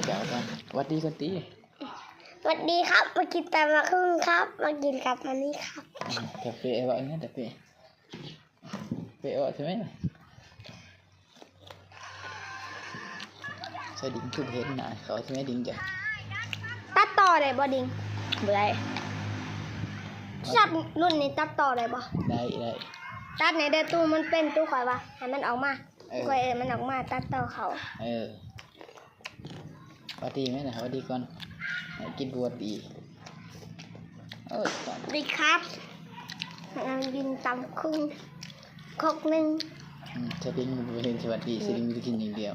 เดี๋ยวกันวัดดีกันตี สวัสดีครับมากินตำมะคึ่งครับมากินกับมันนี่ครับ แต่เปะวะเนี่ยแต่เปะวะใช่ไหมใช่ดิ้งทุกเห็นนะเขาใช่ไหมดิ้งจ้ะ ตัดต่อได้บ่ดิงบ่ได้ชัดรุ่นนี้ตัดต่อได้บ่ ได้ ตัดในเดตู้มันเป็นตู้ข่อยว่าให้มันออกมาข่อยมันออกมาตัดต่อเขาวัดดีไหมนะวัดดีก่อนกินบัวดีดีครับกินตำคึ่งครกหนึ่งจะดิ้งมันเป็นสวัสดีสิดิ้งมันจะกินอย่างเดียว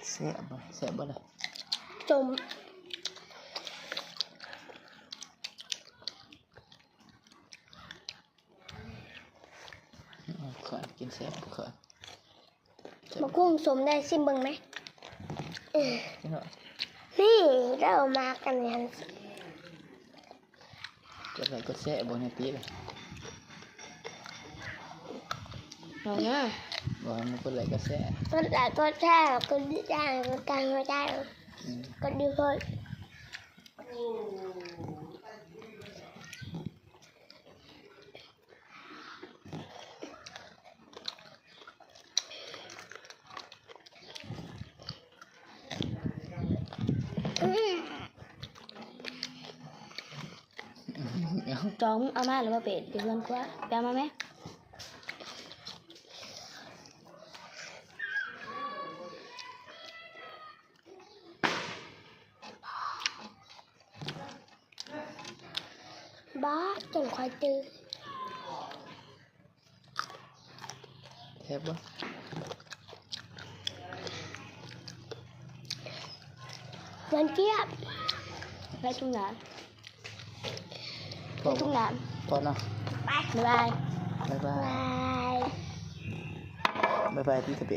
เสียบ่เลยจมขอกินเสียบขอมะกุ้งสมได้ซิมเบิ้งไหมนี่เรามากันเนี่ยจะอะไรก็เสียบนตีเลยเอาเนาะบอกมันก็อะไรก็เสียก็ได้ก็แช่ก็ได้ก็กันก็ได้ก็ดีเลยจองเอามาหรือว่าเป็ดเดี๋ยวเพื่อนกว่าไปเอามาไหมบ้าจนควายตื่นเสียบบ่เงินเจี๊ยบไปทุ่งนาไปทุ่งนาพอเนาะไปบ๊ายบายบ๊ายบายที่สเป